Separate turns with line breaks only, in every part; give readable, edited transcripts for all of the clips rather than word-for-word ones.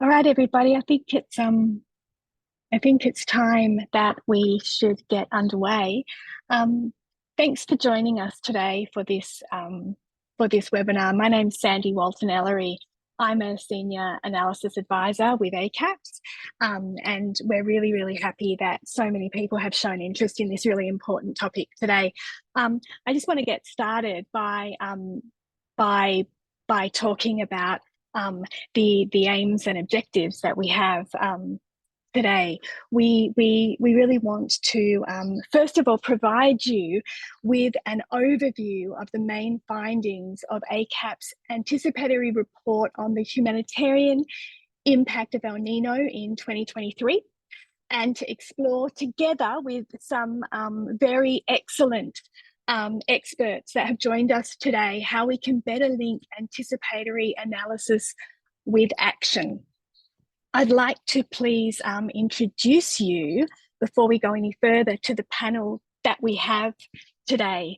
All right, everybody. I think it's time that we should get underway. Um, Thanks for joining us today for this webinar. My name's Sandy Walton-Ellery. I'm a senior analysis advisor with ACAPS, and we're really, really happy that so many people have shown interest in this really important topic today. I just want to get started by talking about the aims and objectives that we have today. We really want to first of all provide you with an overview of the main findings of ACAP's anticipatory report on the humanitarian impact of El Nino in 2023, and to explore together with some very excellent experts that have joined us today how we can better link anticipatory analysis with action. I'd like to please introduce you, before we go any further, to the panel that we have today.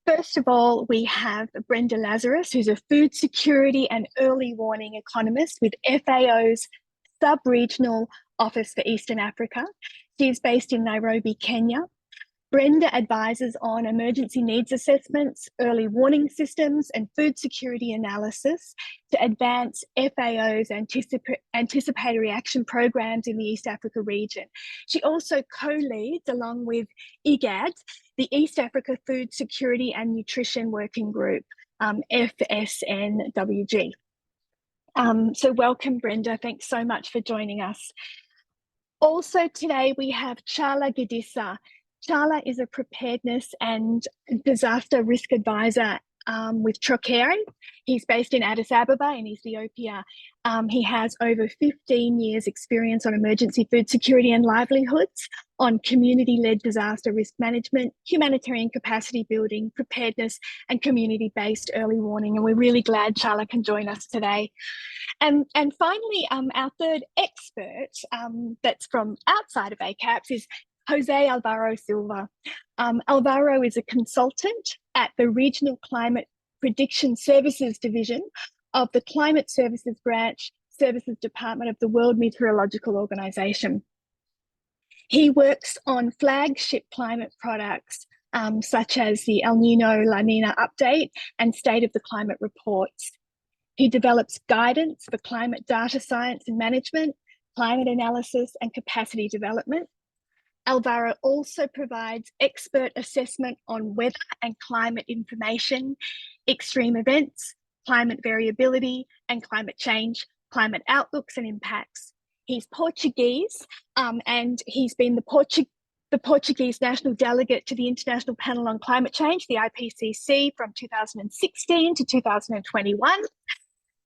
First of all, we have Brenda Lazarus, who's a food security and early warning economist with FAO's Sub-Regional Office for Eastern Africa. She's based in Nairobi, Kenya. Brenda advises on emergency needs assessments, early warning systems, and food security analysis to advance FAO's anticipatory action programs in the East Africa region. She also co-leads, along with IGAD, the East Africa Food Security and Nutrition Working Group, FSNWG. So welcome, Brenda. Thanks so much for joining us. Also today we have Chala Gadisa. Chala is a preparedness and disaster risk advisor with Trocare. He's based in Addis Ababa in Ethiopia. He has over 15 years experience on emergency food security and livelihoods, on community-led disaster risk management, humanitarian capacity building, preparedness, and community-based early warning. And we're really glad Chala can join us today. And finally, our third expert that's from outside of ACAPS is Jose Alvaro Silva. Alvaro is a consultant at the Regional Climate Prediction Services Division of the Climate Services Branch Services Department of the World Meteorological Organization. He works on flagship climate products such as the El Nino La Nina update and State of the Climate reports. He develops guidance for climate data science and management, climate analysis, and capacity development. Alvaro also provides expert assessment on weather and climate information, extreme events, climate variability and climate change, climate outlooks and impacts. He's Portuguese, and he's been the Portuguese national delegate to the International Panel on Climate Change, the IPCC, from 2016 to 2021.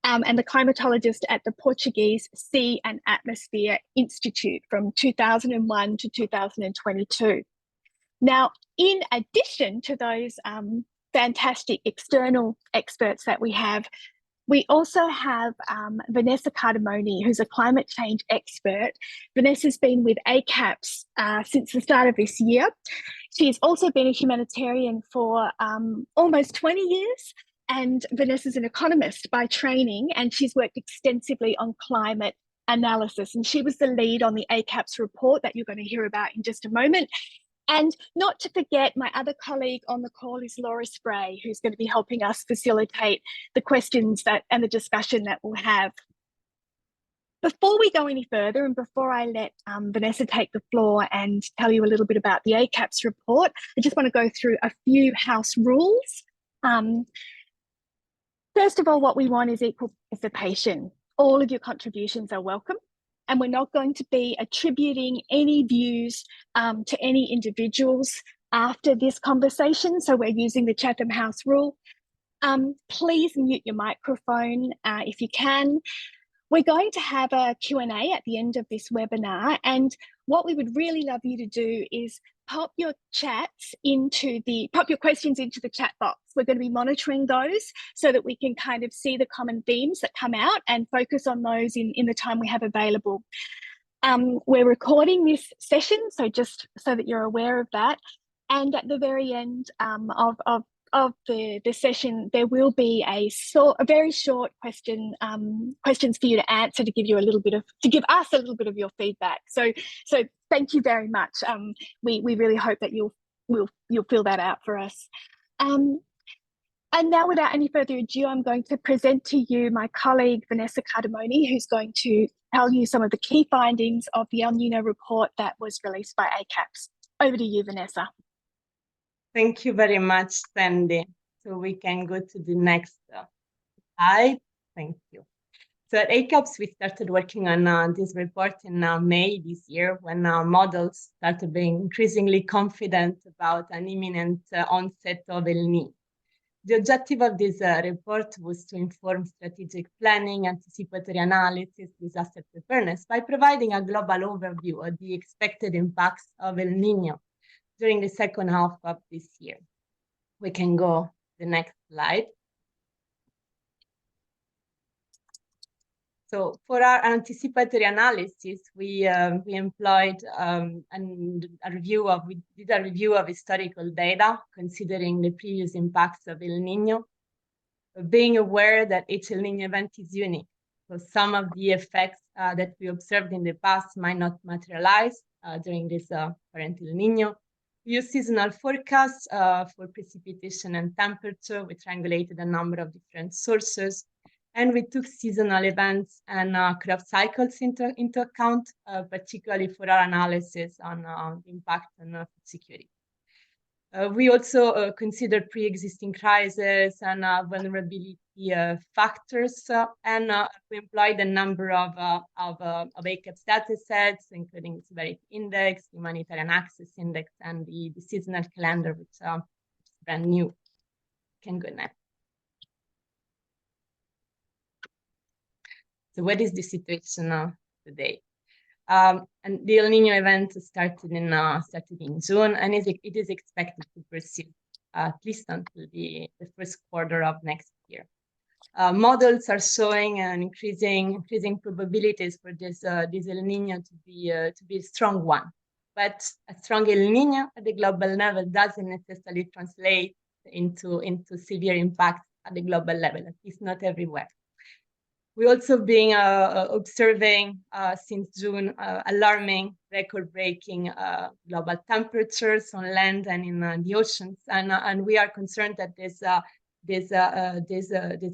And the climatologist at the Portuguese Sea and Atmosphere Institute from 2001 to 2022. Now, in addition to those fantastic external experts that we also have Vanessa Cardamone, who's a climate change expert. Vanessa's been with ACAPS since the start of this year. She's also been a humanitarian for almost 20 years. And Vanessa's an economist by training, and she's worked extensively on climate analysis. And she was the lead on the ACAPS report that you're going to hear about in just a moment. And not to forget, my other colleague on the call is Laura Spray, who's going to be helping us facilitate the questions and the discussion that we'll have. Before we go any further, and before I let Vanessa take the floor and tell you a little bit about the ACAPS report, I just want to go through a few house rules. First of all, what we want is equal participation. All of your contributions are welcome, and we're not going to be attributing any views to any individuals after this conversation. So we're using the Chatham House rule. Please mute your microphone if you can. We're going to have a Q&A at the end of this webinar, and what we would really love you to do is pop your questions into the chat box. We're going to be monitoring those so that we can kind of see the common themes that come out and focus on those in the time we have available. We're recording this session, so just so that you're aware of that. And at the very end of the session, there will be a very short questions for you to answer, to give us a little bit of your feedback. So thank you very much. We really hope that you'll fill that out for us. And now, without any further ado, I'm going to present to you my colleague, Vanessa Cardamone, who's going to tell you some of the key findings of the El Nino report that was released by ACAPS. Over to you, Vanessa.
Thank you very much, Sandy. So we can go to the next slide. Thank you. So at ACAPS, we started working on this report in May this year, when models started being increasingly confident about an imminent onset of El Niño. The objective of this report was to inform strategic planning, anticipatory analysis, disaster preparedness by providing a global overview of the expected impacts of El Niño during the second half of this year. We can go to the next slide. So for our anticipatory analysis, we employed we did a review of historical data, considering the previous impacts of El Niño, being aware that each El Niño event is unique. So some of the effects that we observed in the past might not materialize during this current El Niño. We used seasonal forecasts for precipitation and temperature. We triangulated a number of different sources. And we took seasonal events and crop cycles into account, particularly for our analysis on the impact on food security. We also considered pre-existing crises and vulnerability factors, and we employed a number of ACAPS data sets, including the severity index, humanitarian access index, and the seasonal calendar, which is brand new. Can go next. So what is the situation today? And the El Niño event started in June, and it is expected to persist at least until the first quarter of next year. Models are showing an increasing probabilities for this El Niño to be a strong one. But a strong El Niño at the global level doesn't necessarily translate into severe impact at the global level, at least not everywhere. We also been observing since June alarming, record-breaking global temperatures on land and in the oceans, and we are concerned that these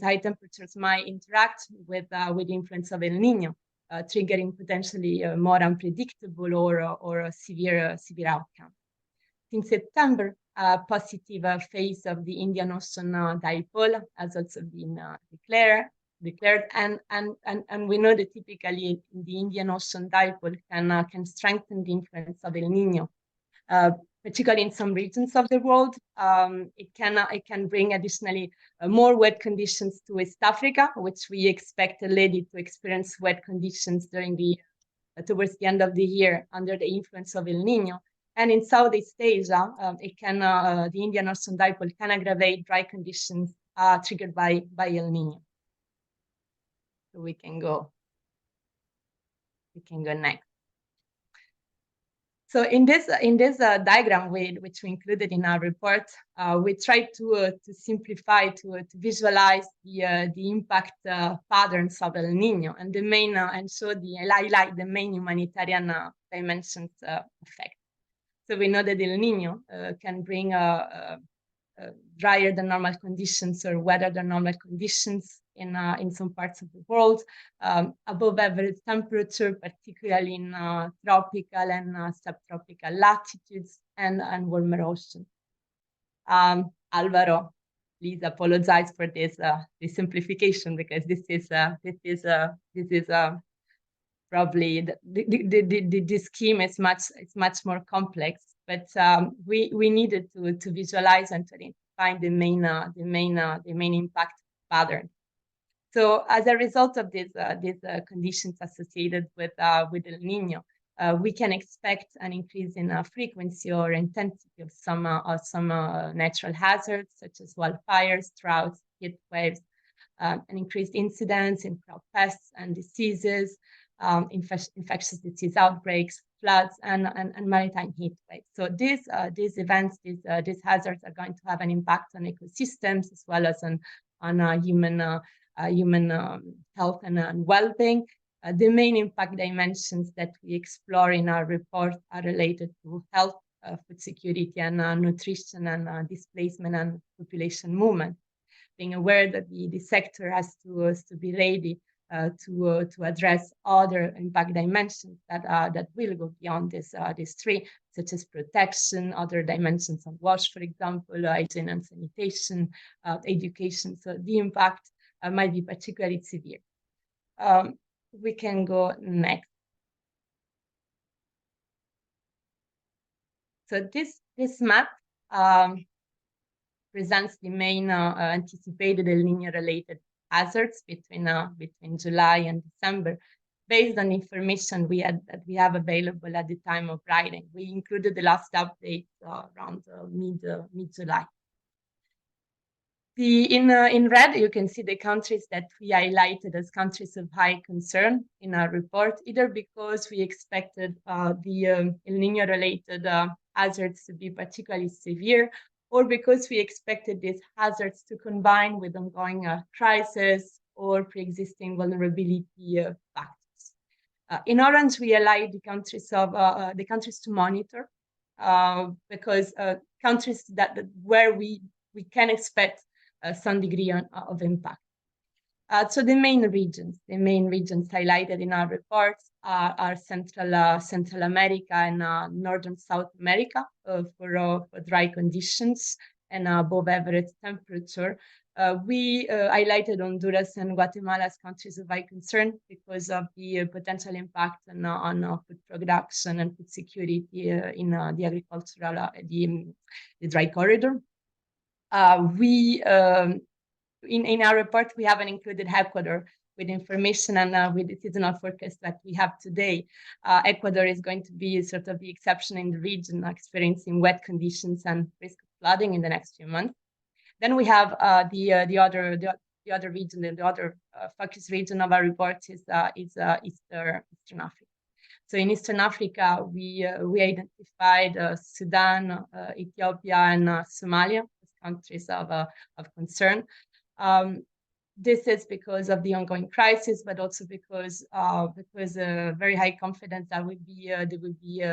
high temperatures might interact with the influence of El Niño, triggering potentially more unpredictable or a severe outcome. Since September, a positive phase of the Indian Ocean dipole has also been declared, and we know that typically the Indian Ocean dipole can strengthen the influence of El Niño, particularly in some regions of the world. It can bring additionally more wet conditions to West Africa, which we expect already to experience wet conditions towards the end of the year under the influence of El Niño. And in Southeast Asia, the Indian Ocean dipole can aggravate dry conditions triggered by El Niño. So we can go next. So in this diagram, which we included in our report, we tried to simplify, to visualize the impact patterns of El Niño and highlight the main humanitarian dimensions effect. So we know that El Niño can bring drier than normal conditions or wetter than normal conditions in some parts of the world, above average temperature, particularly in tropical and subtropical latitudes, and warmer oceans. Alvaro, please apologize for this simplification, because this is probably the scheme is much more complex. But we needed to visualize and to find the main impact pattern. So as a result of these conditions associated with El Niño, we can expect an increase in frequency or intensity of some natural hazards, such as wildfires, droughts, heat waves, an increased incidence in crop pests and diseases, infectious disease outbreaks, floods, and maritime heat waves. So these events, these hazards are going to have an impact on ecosystems as well as on human health and well-being. The main impact dimensions that we explore in our report are related to health, food security, and nutrition, and displacement and population movement. Being aware that the sector has to be ready to address other impact dimensions that will go beyond these three, such as protection, other dimensions of WASH, for example, hygiene and sanitation, education. So the impact might be particularly severe. We can go next. So this map presents the main anticipated El Niño related hazards between July and December, based on information that we have available at the time of writing. We included the last update around mid-July. In red, you can see the countries that we highlighted as countries of high concern in our report, either because we expected the El Niño-related hazards to be particularly severe, or because we expected these hazards to combine with ongoing crisis or pre-existing vulnerability factors. In orange, we highlight the countries to monitor, because countries where we can expect some degree of impact. So the main regions highlighted in our reports are Central America and Northern South America for dry conditions and above average temperature. We highlighted Honduras and Guatemala as countries of high concern because of the potential impact on food production and food security in the agricultural, the dry corridor. In our report, we haven't included Ecuador with information and with the seasonal forecast that we have today. Ecuador is going to be sort of the exception in the region, experiencing wet conditions and risk of flooding in the next few months. Then we have the other region, the other focus region of our report is Eastern Africa. So in Eastern Africa, we identified Sudan, Ethiopia, and Somalia as countries of concern. This is because of the ongoing crisis, but also because very high confidence that there will be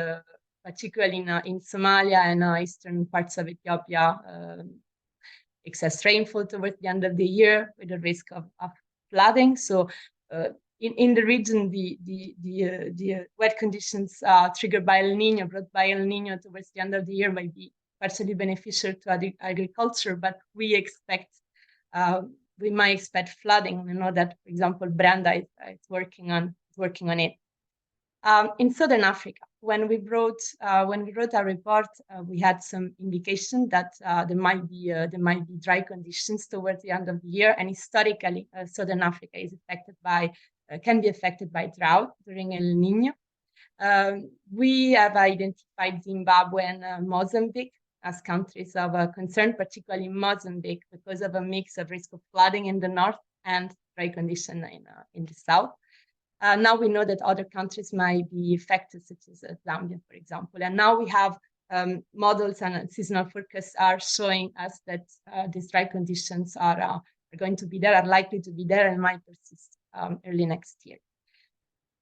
particularly in Somalia and eastern parts of Ethiopia, excess rainfall towards the end of the year with the risk of flooding. So in the region, the wet conditions triggered by El Niño, brought by El Niño towards the end of the year might be partially beneficial to agriculture, but we might expect flooding. We know that, for example, Brenda is working on it. In Southern Africa, when we wrote our report, we had some indication that there might be dry conditions towards the end of the year, and historically, Southern Africa can be affected by drought during El Niño. We have identified Zimbabwe and Mozambique as countries of concern, particularly Mozambique, because of a mix of risk of flooding in the north and dry condition in the south. Now we know that other countries might be affected, such as Zambia, for example. And now we have models and seasonal forecasts are showing us that these dry conditions are going to be there, are likely to be there, and might persist early next year.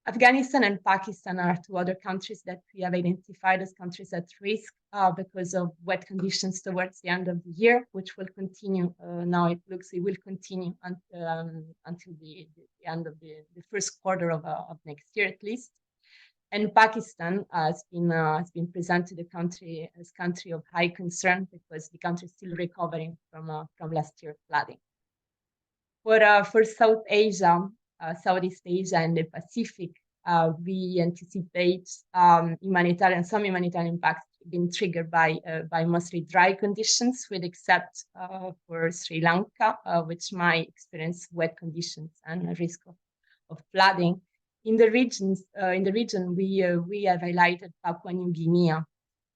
Afghanistan and Pakistan are two other countries that we have identified as countries at risk because of wet conditions towards the end of the year, which will continue. Now it will continue until the end of the first quarter of next year at least. And Pakistan has been presented as country of high concern because the country is still recovering from last year's flooding. For South Asia, Southeast Asia, and the Pacific, we anticipate some humanitarian impacts being triggered by mostly dry conditions, with except for Sri Lanka, which might experience wet conditions and a risk of flooding. In the region, we have highlighted Papua New Guinea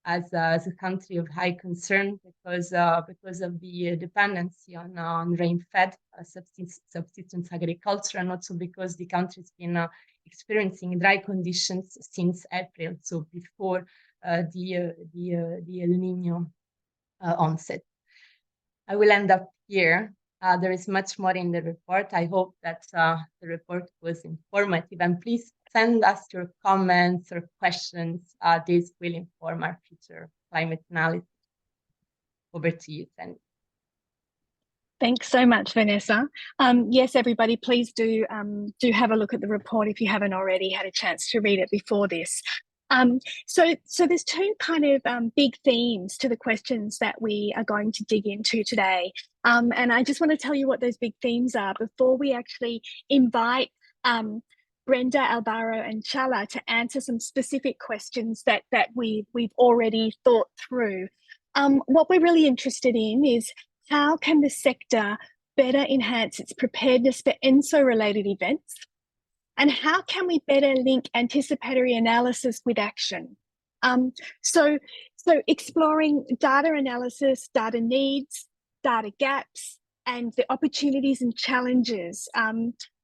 as a country of high concern because of the dependency on rain-fed subsistence agriculture, and also because the country's been experiencing dry conditions since April, so before the El Nino onset. I will end up here. There is much more in the report. I hope that the report was informative, and please send us your comments or questions. This will inform our future climate analysis. Over to you, Sandy.
Thanks so much, Vanessa. Yes, everybody, please do have a look at the report if you haven't already had a chance to read it before this. So there's two kind of big themes to the questions that we are going to dig into today. And I just want to tell you what those big themes are before we actually invite Brenda, Alvaro, and Chala to answer some specific questions that we've already thought through. What we're really interested in is how can the sector better enhance its preparedness for ENSO-related events? And how can we better link anticipatory analysis with action? So exploring data analysis, data needs, data gaps, and the opportunities and challenges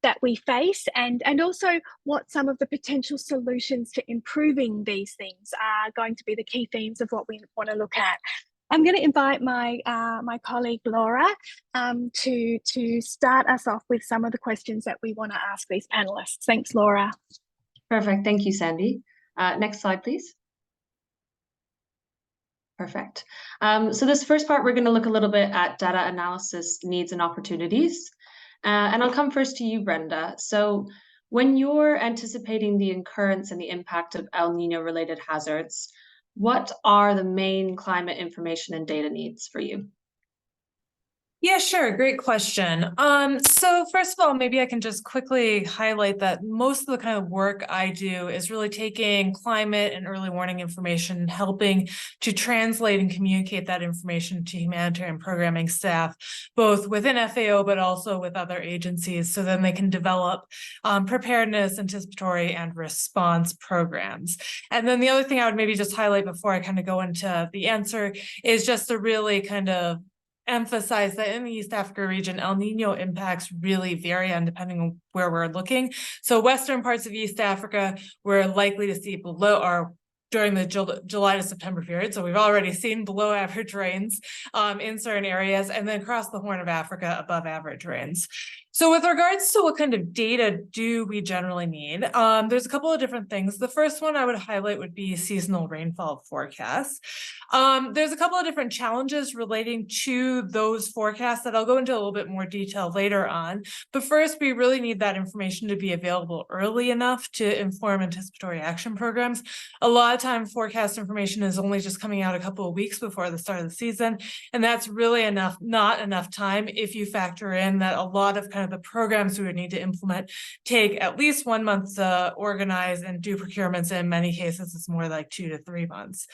that we face, and also what some of the potential solutions to improving these things are going to be the key themes of what we want to look at. I'm going to invite my colleague Laura to start us off with some of the questions that we want to ask these panelists. Thanks, Laura.
Perfect. Thank you, Sandy. Next slide, please. Perfect. So this first part, we're going to look a little bit at data analysis needs and opportunities. And I'll come first to you, Brenda. So when you're anticipating the occurrence and the impact of El Nino related hazards, what are the main climate information and data needs for you?
Yeah, sure. Great question. So first of all, maybe I can just quickly highlight that most of the kind of work I do is really taking climate and early warning information, helping to translate and communicate that information to humanitarian programming staff, both within FAO, but also with other agencies, so then they can develop preparedness, anticipatory, and response programs. And then the other thing I would maybe just highlight before I kind of go into the answer is just to really kind of emphasize that in the East Africa region, El Nino impacts really vary on depending on where we're looking. So western parts of East Africa, we're likely to see below or during the July to September period. So we've already seen below average rains in certain areas, and then across the Horn of Africa, above average rains. So with regards to what kind of data do we generally need, there's a couple of different things. The first one I would highlight would be seasonal rainfall forecasts. There's a couple of different challenges relating to those forecasts that I'll go into a little bit more detail later on. But first, we really need that information to be available early enough to inform anticipatory action programs. A lot of time, forecast information is only just coming out a couple of weeks before the start of the season, and that's really not enough time if you factor in that a lot of kind of the programs we would need to implement take at least 1 month to organize and do procurements. In many cases, it's more like 2 to 3 months.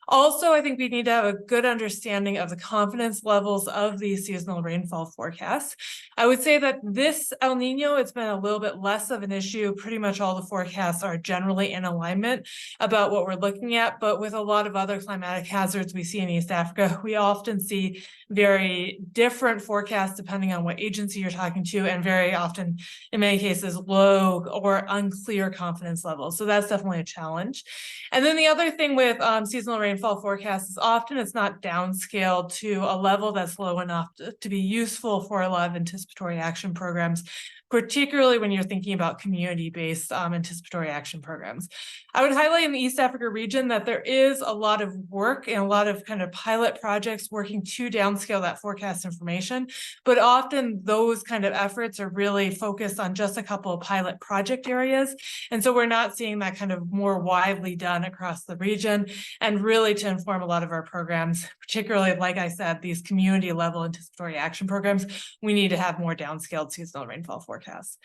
Also, I think we need to have a good understanding of the confidence levels of these seasonal rainfall forecasts. I would say that this El Nino, it's been a little bit less of an issue. Pretty much all the forecasts are generally in alignment about what we're looking at, but with a lot of other climatic hazards we see in East Africa, we often see very different forecasts depending on what agency you're talking to, and very often, in many cases, low or unclear confidence levels. So that's definitely a challenge. And then the other thing with seasonal rainfall forecasts is often it's not downscaled to a level that's low enough to be useful for a lot of anticipatory action programs, particularly when you're thinking about community-based anticipatory action programs. I would highlight in the East Africa region that there is a lot of work and a lot of kind of pilot projects working to downscale that forecast information, but often those kind of efforts are really focused on just a couple of pilot project areas. And so we're not seeing that kind of more widely done across the region, and really to inform a lot of our programs, particularly, like I said, these community level anticipatory action programs, we need to have more downscaled seasonal rainfall forecasts.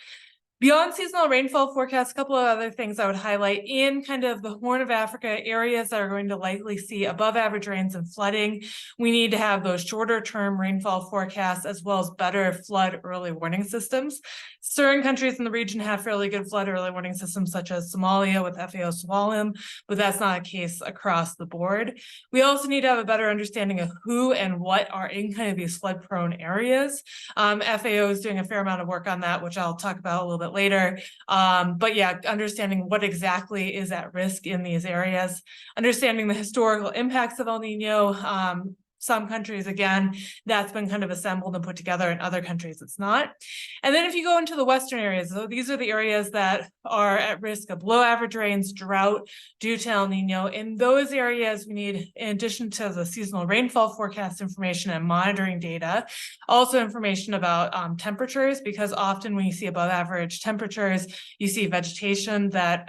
Beyond seasonal rainfall forecasts, a couple of other things I would highlight in kind of the Horn of Africa areas that are going to likely see above average rains and flooding. We need to have those shorter term rainfall forecasts as well as better flood early warning systems. Certain countries in the region have fairly good flood early warning systems, such as Somalia with FAO Swalim, but that's not a case across the board. We also need to have a better understanding of who and what are in kind of these flood prone areas. FAO is doing a fair amount of work on that, which I'll talk about a little bit later. But yeah, understanding what exactly is at risk in these areas, understanding the historical impacts of El Nino. Some countries, again, that's been kind of assembled and put together. In other countries, it's not. And then if you go into the western areas, so these are the areas that are at risk of below average rains, drought due to El Nino. In those areas, we need, in addition to the seasonal rainfall forecast information and monitoring data, also information about temperatures, because often when you see above average temperatures, you see vegetation that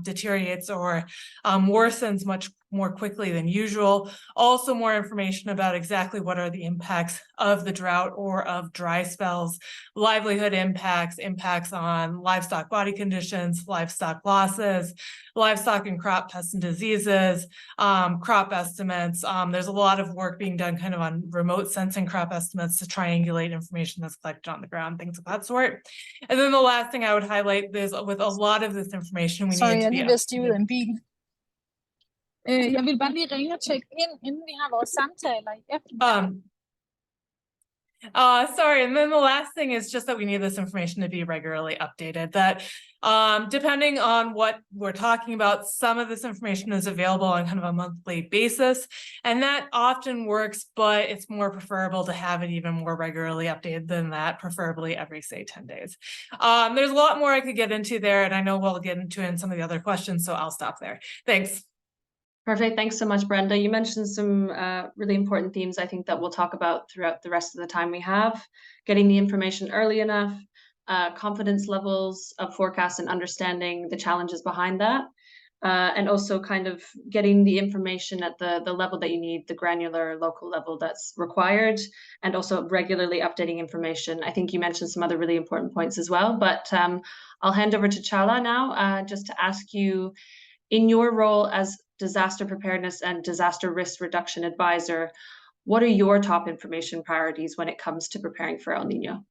deteriorates or worsens much more quickly than usual. Also more information about exactly what are the impacts of the drought or of dry spells, livelihood impacts, impacts on livestock body conditions, livestock losses, livestock and crop pests and diseases, crop estimates. There's a lot of work being done kind of on remote sensing crop estimates to triangulate information that's collected on the ground, things of that sort. And then the last thing I would highlight is with a lot of this information, we need to be
bil. Jeg vil bare lige ringe og tjekke ind, inden vi har vores samtaler i eftermiddag.
Sorry, and then the last thing is just that we need this information to be regularly updated. That depending on what we're talking about, some of this information is available on kind of a monthly basis, and that often works, but it's more preferable to have it even more regularly updated than that, preferably every, say, 10 days. There's a lot more I could get into there, and I know we'll get into it in some of the other questions, so I'll stop there. Thanks.
Perfect. Thanks so much, Brenda. You mentioned some really important themes, I think, that we'll talk about throughout the rest of the time we have. Getting the information early enough, confidence levels of forecast and understanding the challenges behind that, and also kind of getting the information at the level that you need, the granular local level that's required, and also regularly updating information. I think you mentioned some other really important points as well, but I'll hand over to Chala now just to ask you, in your role as disaster preparedness and disaster risk reduction advisor, what are your top information priorities when it comes to preparing for El Nino?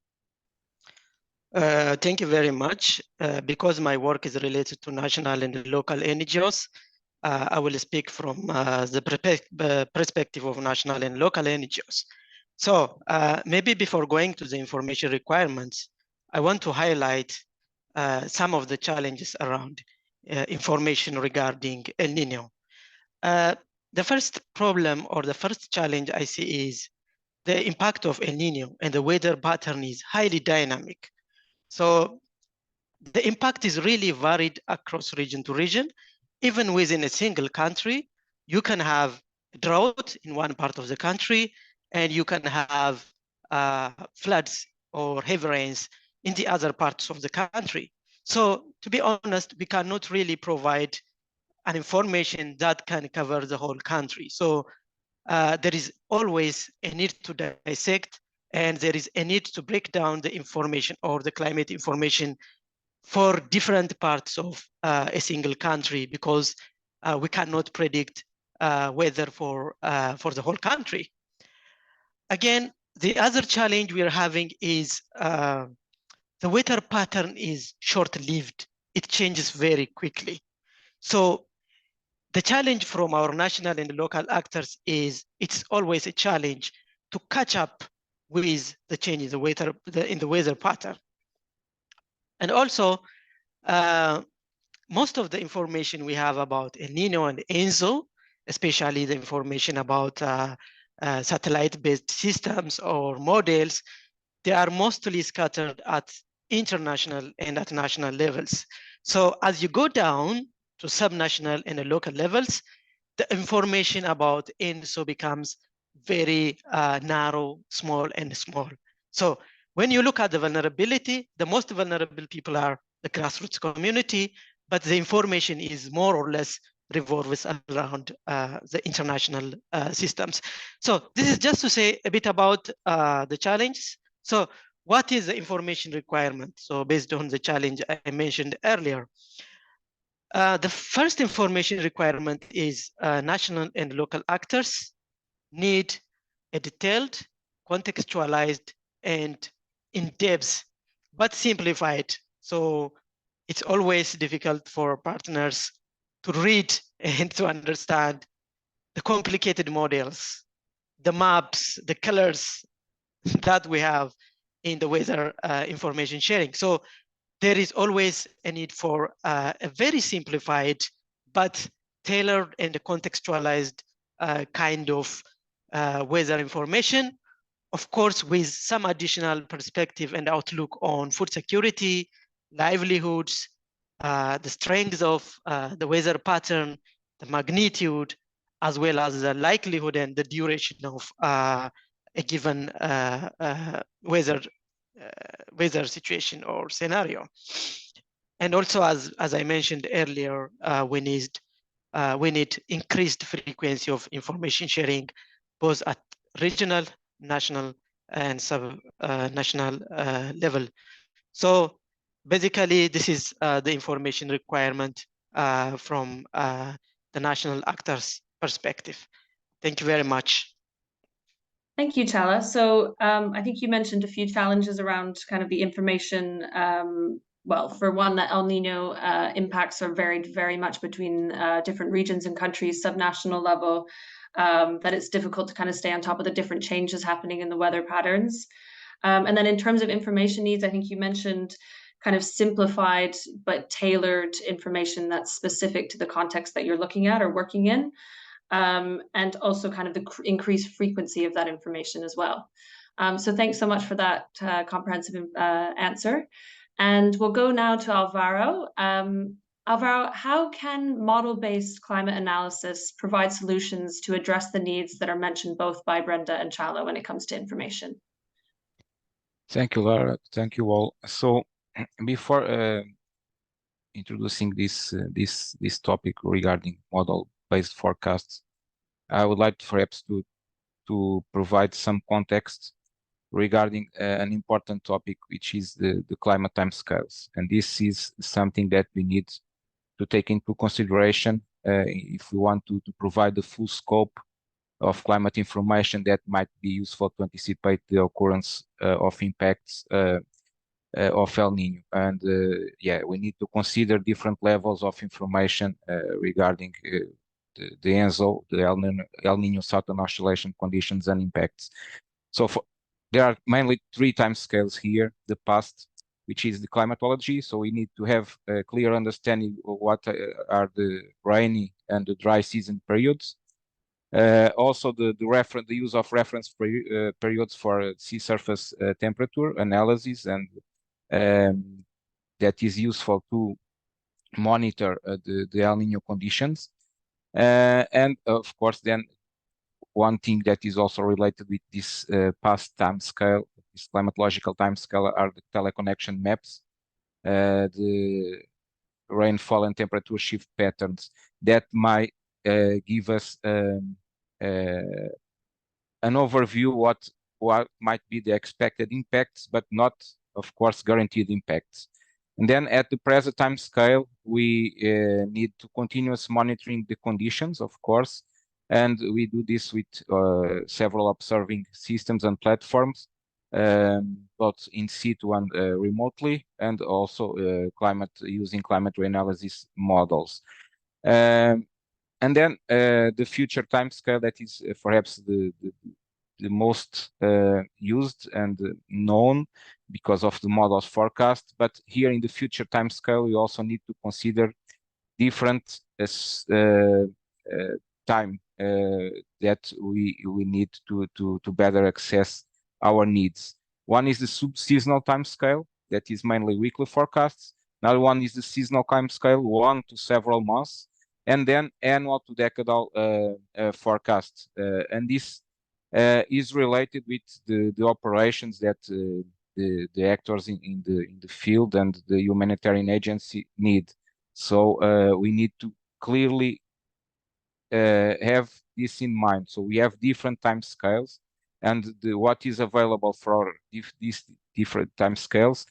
Thank you very much. Because my work is related to national and local NGOs, I will speak from the perspective of national and local NGOs. So maybe before going to the information requirements, I want to highlight some of the challenges around information regarding El Nino. The first problem or the first challenge I see is the impact of El Nino, and the weather pattern is highly dynamic. So the impact is really varied across region to region. Even within a single country, you can have drought in one part of the country, and you can have floods or heavy rains in the other parts of the country. So to be honest, we cannot really provide an information that can cover the whole country. So there is always a need to dissect, and there is a need to break down the information or the climate information for different parts of a single country, because we cannot predict weather for the whole country. Again, the other challenge we are having is the weather pattern is short-lived. It changes very quickly. So the challenge from our national and local actors is it's always a challenge to catch up with the change in the weather pattern. And also, most of the information we have about El Nino and ENSO, especially the information about satellite-based systems or models, they are mostly scattered at international and at national levels. So as you go down to subnational and local levels, the information about ENSO becomes very narrow, small, and small. So when you look at the vulnerability, the most vulnerable people are the grassroots community, but the information is more or less revolves around the international systems. So this is just to say a bit about the challenges. So what is the information requirement? So based on the challenge I mentioned earlier, the first information requirement is national and local actors need a detailed, contextualized, and in-depth, but simplified. So it's always difficult for partners to read and to understand the complicated models, the maps, the colors that we have in the weather information sharing. So there is always a need for a very simplified but tailored and contextualized kind of weather information, of course, with some additional perspective and outlook on food security, livelihoods, the strengths of the weather pattern, the magnitude, as well as the likelihood and the duration of a given weather situation or scenario. And also, as I mentioned earlier, we need increased frequency of information sharing, both at regional, national, and sub-national level. So basically, this is the information requirement from the national actors' perspective. Thank you very much.
Thank you, Chala. So I think you mentioned a few challenges around kind of the information. Well, for one, that El Nino impacts are varied very much between different regions and countries, subnational level, that it's difficult to kind of stay on top of the different changes happening in the weather patterns. And then in terms of information needs, I think you mentioned kind of simplified but tailored information that's specific to the context that you're looking at or working in. And also kind of the increased frequency of that information as well. So thanks so much for that comprehensive answer. And we'll go now to Alvaro. Alvaro, how can model-based climate analysis provide solutions to address the needs that are mentioned both by Brenda and Chala when it comes to information?
Thank you, Lara. Thank you all. So before introducing this topic regarding model-based forecasts, I would like perhaps to provide some context regarding an important topic, which is the climate timescales. And this is something that we need to take into consideration if we want to provide the full scope of climate information that might be useful to anticipate the occurrence of impacts of El Nino. And yeah, we need to consider different levels of information regarding the ENSO, the El Nino Southern Oscillation conditions and impacts. So there are mainly three timescales here: the past, which is the climatology. So we need to have a clear understanding of what are the rainy and the dry season periods. Also, the use of reference periods for sea surface temperature analysis, and that is useful to monitor the El Nino conditions. And of course, then one thing that is also related with this past timescale, this climatological timescale, are the teleconnection maps, the rainfall and temperature shift patterns that might give us an overview what might be the expected impacts, but not, of course, guaranteed impacts. And then at the present time scale, we need to continuous monitoring the conditions, of course, and we do this with several observing systems and platforms, both in situ and remotely, and also using climate reanalysis models. And then the future timescale, that is perhaps the most used and known because of the model's forecast. But here in the future timescale, we also need to consider different time that we need to better access our needs. One is the sub-seasonal timescale, that is mainly weekly forecasts. Another one is the seasonal timescale, 1 to several months, and then annual to decadal forecasts. And this is related with the operations that the actors in the field and the humanitarian agency need. So we need to clearly have this in mind. So we have different time scales, and what is available for these different time scales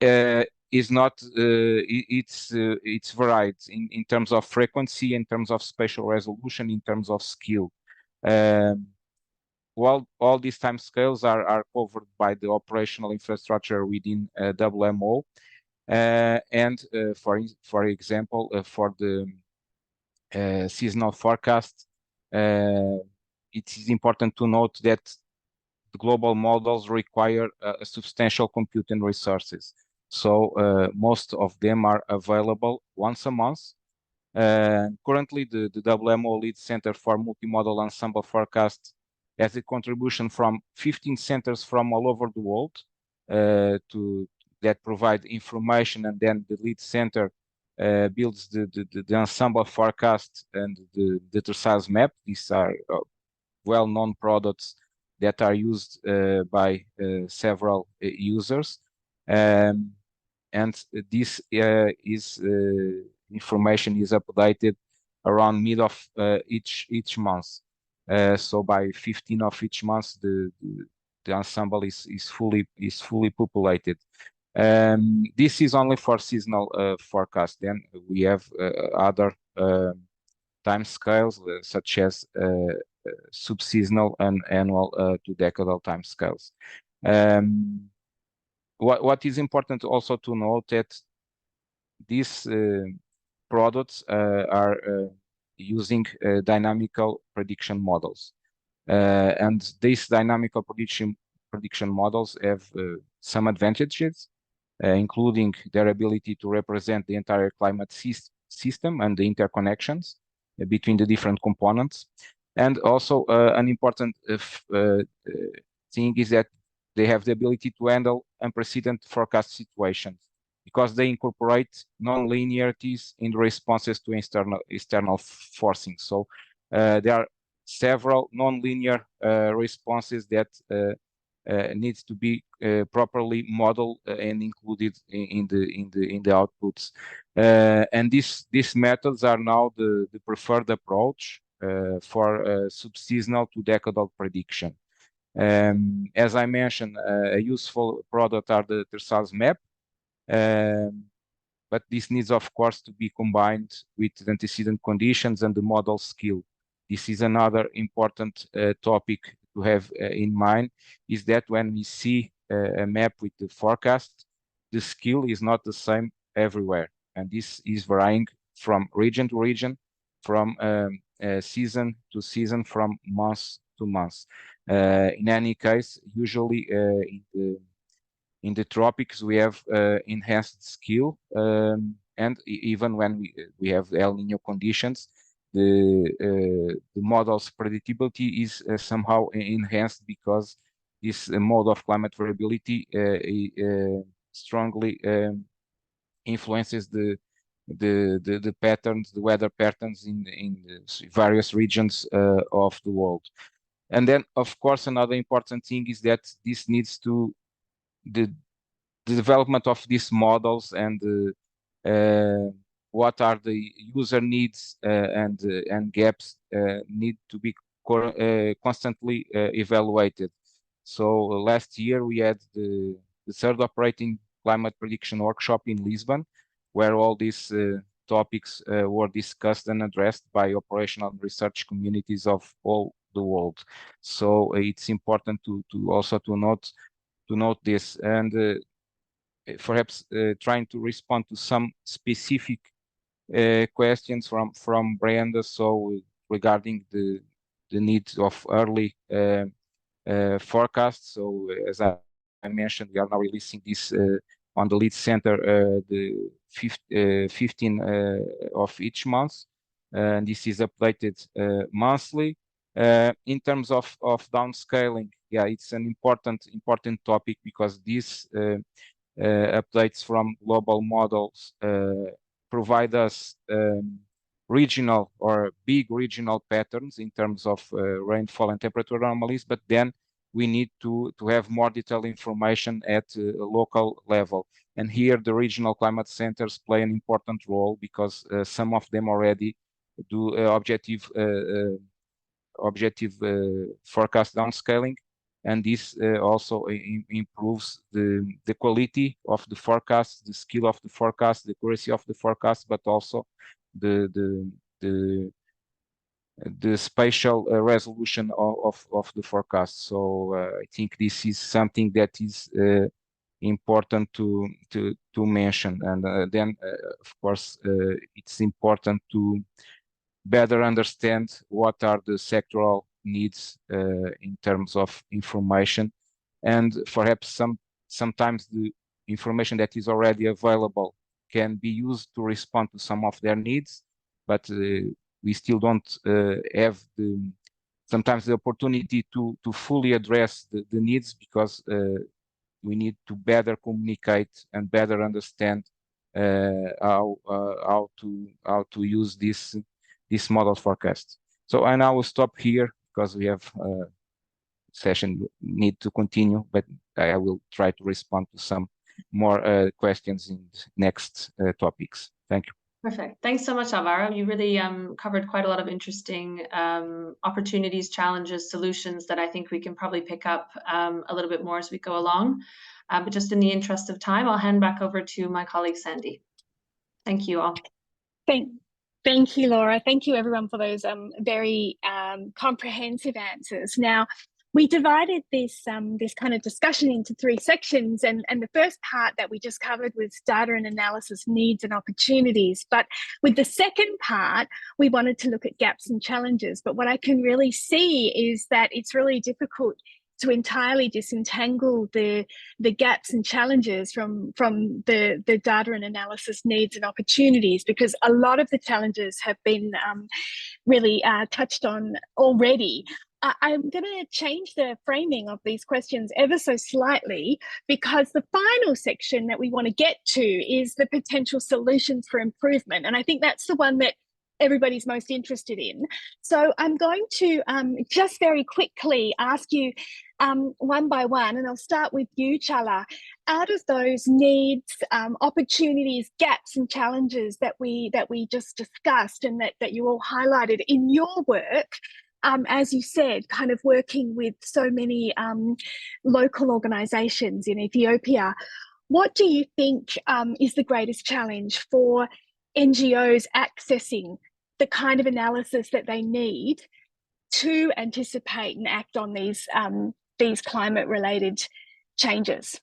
is not it's varied in terms of frequency, in terms of spatial resolution, in terms of skill. All these time scales are covered by the operational infrastructure within WMO, and for example, for the seasonal forecast, it is important to note that the global models require substantial computing resources. So most of them are available once a month. Currently, the WMO Lead Center for Multimodal Ensemble Forecast has a contribution from 15 centers from all over the world that provide information, and then the Lead Center builds the ensemble forecast and the Tercaz map. These are well-known products that are used by several users, and this information is updated around mid of each month. So by 15 of each month, the ensemble is fully populated. This is only for seasonal forecast. Then we have other time scales such as subseasonal and annual to decadal time scales. What is important also to note that these products are using dynamical prediction models, and these dynamical prediction models have some advantages, including their ability to represent the entire climate system and the interconnections between the different components. And also an important thing is that they have the ability to handle unprecedented forecast situations because they incorporate non-linearities in responses to external forcing. So there are several non-linear responses that needs to be properly modeled and included in the outputs. And these methods are now the preferred approach for subseasonal to decadal prediction. As I mentioned, a useful product are the Tercaz map, but this needs, of course, to be combined with the antecedent conditions and the model skill. This is another important topic to have in mind, is that when we see a map with the forecast, the skill is not the same everywhere. And this is varying from region to region, from season to season, from month to month. In any case, usually in the tropics, we have enhanced skill, and even when we have El Nino conditions, the model's predictability is somehow enhanced because this mode of climate variability strongly influences the patterns, the weather patterns in the various regions of the world. And then, of course, another important thing is that this needs to the development of these models and what are the user needs and gaps need to be constantly evaluated. So last year we had the third operating climate prediction workshop in Lisbon, where all these topics were discussed and addressed by operational and research communities of all the world. So it's important to also note this, and perhaps trying to respond to some specific questions from Brenda. So regarding the need of early forecasts. So as I mentioned, we are now releasing this on the Lead Center the 15 of each month, and this is updated monthly. In terms of downscaling, yeah, it's an important topic because this updates from global models provide us regional or big regional patterns in terms of rainfall and temperature anomalies, but then we need to have more detailed information at a local level. And here the regional climate centers play an important role because some of them already do objective objective forecast downscaling, and this also improves the quality of the forecast, the skill of the forecast, the accuracy of the forecast, but also the spatial resolution of the forecast. So I think this is something that is important to mention. And then, of course, it's important to better understand what are the sectoral needs in terms of information, and perhaps sometimes the information that is already available can be used to respond to some of their needs, but we still don't have sometimes the opportunity to fully address the needs, because we need to better communicate and better understand how to use this model forecast. So I now will stop here because we have session need to continue, but I will try to respond to some more questions in next topics. Thank you.
Perfect. Thanks so much, Alvaro. You really covered quite a lot of interesting opportunities, challenges, solutions that I think we can probably pick up a little bit more as we go along. But just in the interest of time, I'll hand back over to my colleague, Sandy. Thank you all.
Thank you, Laura. Thank you, everyone, for those very comprehensive answers. Now, we divided this kind of discussion into 3 sections, and the first part that we just covered was data and analysis needs and opportunities. But with the second part, we wanted to look at gaps and challenges. But what I can really see is that it's really difficult to entirely disentangle the gaps and challenges from the data and analysis needs and opportunities, because a lot of the challenges have been really touched on already. I'm going to change the framing of these questions ever so slightly, because the final section that we want to get to is the potential solutions for improvement. And I think that's the one that everybody's most interested in. So I'm going to just very quickly ask you one by one, and I'll start with you, Chala. Out of those needs, opportunities, gaps and challenges that we just discussed and that you all highlighted in your work, as you said, kind of working with so many local organisations in Ethiopia, what do you think is the greatest challenge for NGOs accessing the kind of analysis that they need to anticipate and act on these climate-related changes?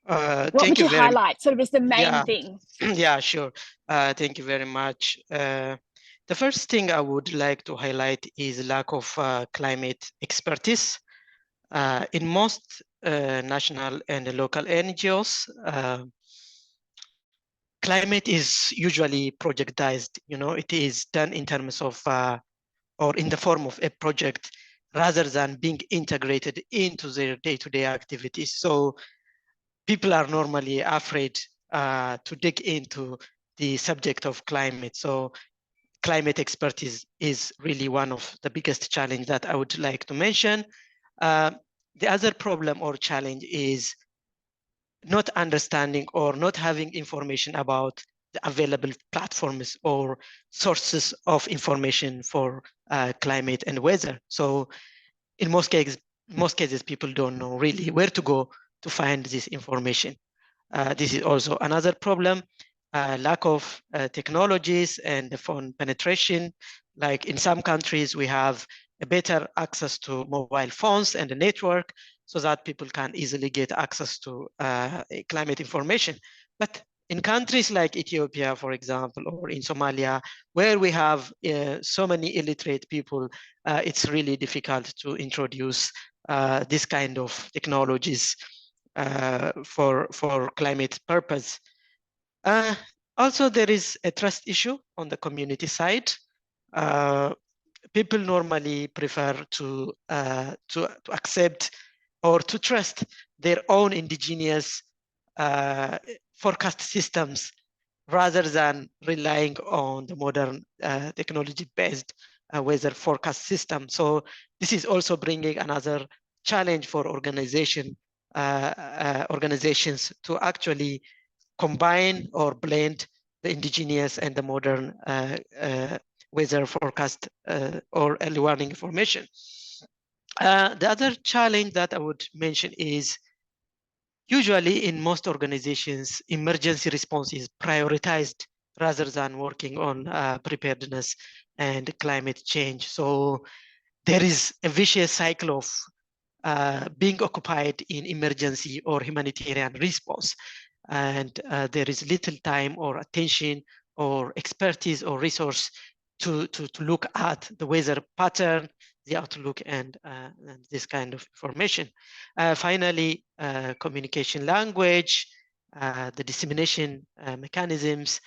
What would you highlight sort of as the main thing?
Yeah, sure. Thank you very much. The first thing I would like to highlight is lack of climate expertise. In most national and local NGOs, climate is usually projectized. You know, it is done in terms of or in the form of a project rather than being integrated into their day-to-day activities. So people are normally afraid to dig into the subject of climate. So climate expertise is really one of the biggest challenge that I would like to mention. The other problem or challenge is not understanding or not having information about the available platforms or sources of information for climate and weather. So in most cases, people don't know really where to go to find this information. This is also another problem. Lack of technologies and the phone penetration. Like in some countries, we have a better access to mobile phones and the network so that people can easily get access to climate information. But in countries like Ethiopia, for example, or in Somalia, where we have so many illiterate people, it's really difficult to introduce this kind of technologies for climate purpose. Also, there is a trust issue on the community side. People normally prefer to accept or to trust their own indigenous forecast systems rather than relying on the modern technology-based weather forecast system. So this is also bringing another challenge for organizations to actually combine or blend the indigenous and the modern weather forecast or early warning information. The other challenge that I would mention is usually in most organizations, emergency response is prioritized rather than working on preparedness and climate change. So there is a vicious cycle of being occupied in emergency or humanitarian response. And there is little time or attention or expertise or resource to look at the weather pattern, the outlook, and this kind of information. Finally, communication language, the dissemination mechanisms,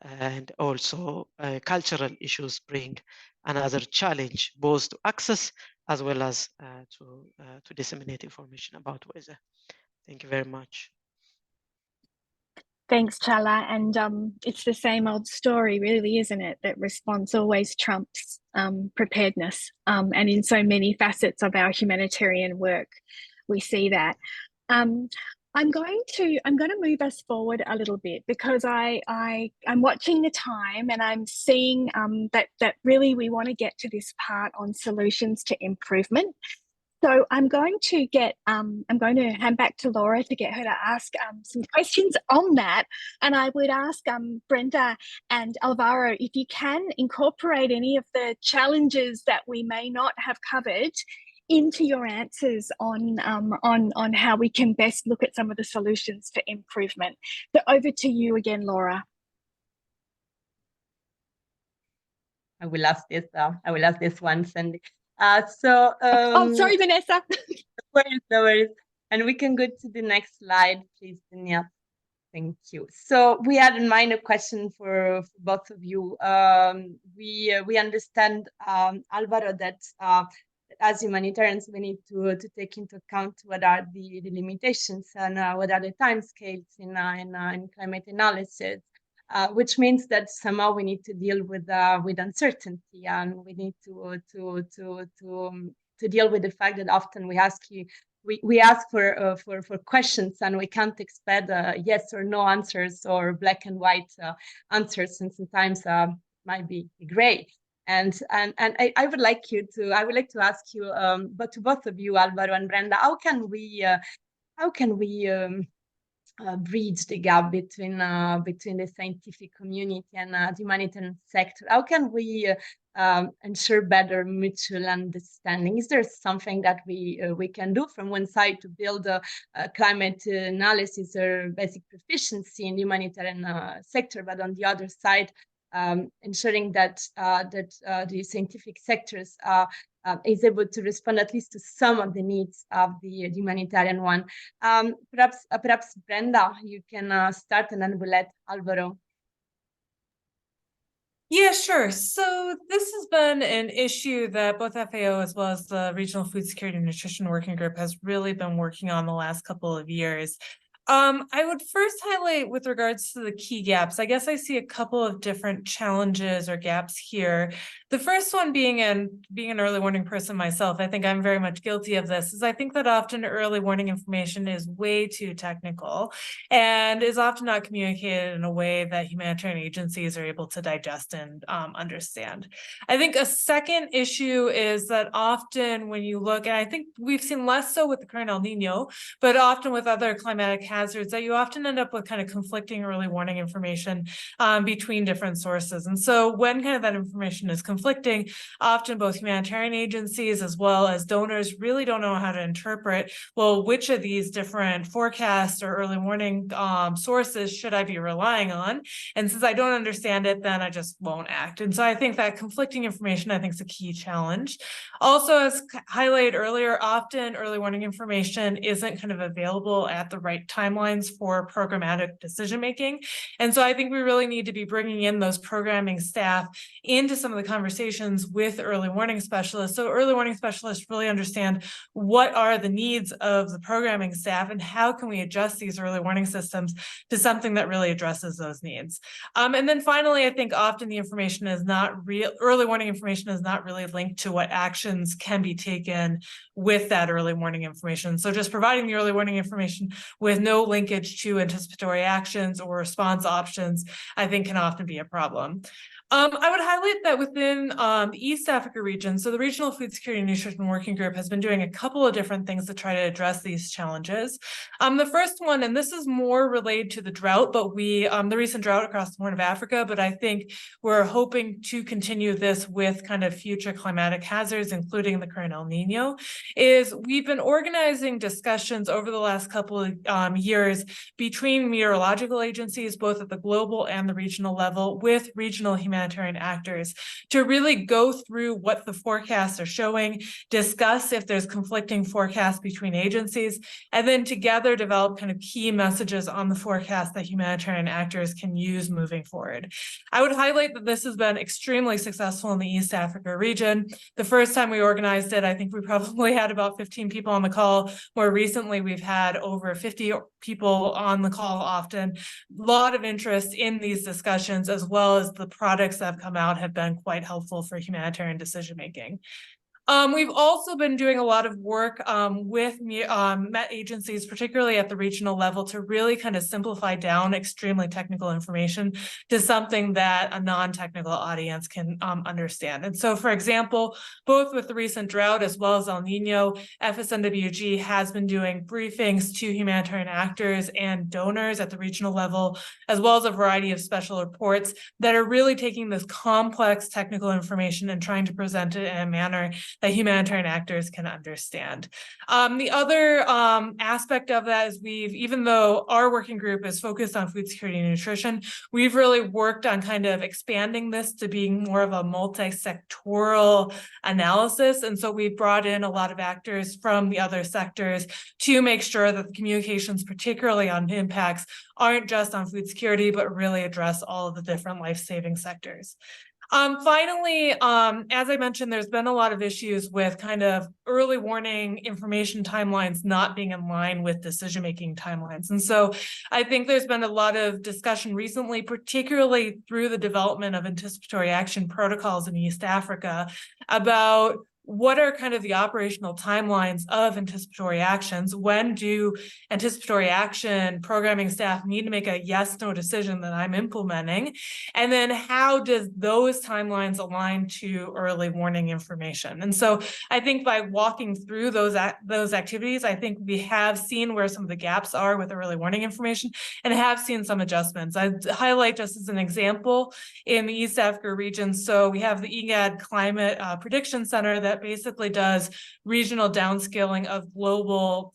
and also cultural issues bring another challenge, both to access as well as to disseminate information about weather. Thank you very much.
Thanks, Chala. And it's the same old story, really, isn't it? That response always trumps preparedness. And in so many facets of our humanitarian work, we see that. I'm going to move us forward a little bit, because I'm watching the time and I'm seeing that really we want to get to this part on solutions to improvement. So I'm going to hand back to Laura to get her to ask some questions on that. And I would ask Brenda and Alvaro, if you can incorporate any of the challenges that we may not have covered into your answers on how we can best look at some of the solutions for improvement. So over to you again, Laura.
I will ask this one, Sandy.
Oh, sorry, Vanessa.
No worries. And we can go to the next slide, please, Danielle. Thank you. So we had in mind a question for both of you. We understand, Alvaro, that as humanitarians, we need to take into account what are the limitations and what are the timescales in climate analysis. Which means that somehow we need to deal with uncertainty, and we need to deal with the fact that often we ask for questions, and we can't expect yes or no answers or black and white answers, and sometimes might be gray. And I would like to ask you, but to both of you, Alvaro and Brenda, how can we bridge the gap between the scientific community and the humanitarian sector? How can we ensure better mutual understanding? Is there something that we can do from one side to build a climate analysis or basic proficiency in the humanitarian sector, but on the other side, ensuring that the scientific sectors is able to respond at least to some of the needs of the humanitarian one? Perhaps Brenda, you can start, and then we'll let Alvaro.
Yeah, sure. So this has been an issue that both FAO as well as the Regional Food Security and Nutrition Working Group has really been working on the last couple of years. I would first highlight with regards to the key gaps. I guess I see a couple of different challenges or gaps here. The first one being an early warning person myself, I think I'm very much guilty of this, is I think that often early warning information is way too technical and is often not communicated in a way that humanitarian agencies are able to digest and understand. I think a second issue is that often when you look, and I think we've seen less so with the current El Nino, but often with other climatic hazards, that you often end up with kind of conflicting early warning information between different sources. And so when kind of that information is conflicting, often both humanitarian agencies as well as donors really don't know how to interpret, well, which of these different forecasts or early warning sources should I be relying on? And since I don't understand it, then I just won't act. And so I think that conflicting information, I think, is a key challenge. Also, as highlighted earlier, often early warning information isn't kind of available at the right timelines for programmatic decision making. And so I think we really need to be bringing in those programming staff into some of the conversations conversations with early warning specialists. So early warning specialists really understand what are the needs of the programming staff and how can we adjust these early warning systems to something that really addresses those needs. And then finally, I think often the information is not real, early warning information is not really linked to what actions can be taken with that early warning information. So just providing the early warning information with no linkage to anticipatory actions or response options, I think can often be a problem. I would highlight that within the East Africa region, so the Regional Food Security and Nutrition Working Group has been doing a couple of different things to try to address these challenges. The first one, and this is more related to the drought, but the recent drought across the Horn of Africa, but I think we're hoping to continue this with kind of future climatic hazards, including the current El Nino, is we've been organizing discussions over the last couple of years between meteorological agencies, both at the global and the regional level, with regional humanitarian actors to really go through what the forecasts are showing, discuss if there's conflicting forecasts between agencies, and then together develop kind of key messages on the forecast that humanitarian actors can use moving forward. I would highlight that this has been extremely successful in the East Africa region. The first time we organized it, I think we probably had about 15 people on the call. More recently, we've had over 50 people on the call often. A lot of interest in these discussions, as well as the products that have come out have been quite helpful for humanitarian decision-making. We've also been doing a lot of work with Met agencies, particularly at the regional level, to really kind of simplify down extremely technical information to something that a non-technical audience can understand. And so, for example, both with the recent drought as well as El Nino, FSNWG has been doing briefings to humanitarian actors and donors at the regional level, as well as a variety of special reports that are really taking this complex technical information and trying to present it in a manner that humanitarian actors can understand. The other aspect of that is even though our working group is focused on food security and nutrition, we've really worked on kind of expanding this to being more of a multi-sectoral analysis. And so we've brought in a lot of actors from the other sectors to make sure that the communications, particularly on impacts, aren't just on food security, but really address all of the different life-saving sectors. Finally, as I mentioned, there's been a lot of issues with kind of early warning information timelines not being in line with decision-making timelines. And so I think there's been a lot of discussion recently, particularly through the development of anticipatory action protocols in East Africa, about what are kind of the operational timelines of anticipatory actions? When do anticipatory action programming staff need to make a yes/no decision that I'm implementing? And then how does those timelines align to early warning information? And so I think by walking through those activities, I think we have seen where some of the gaps are with early warning information and have seen some adjustments. I'd highlight just as an example in the East Africa region. So we have the IGAD Climate Prediction Center that basically does regional downscaling of global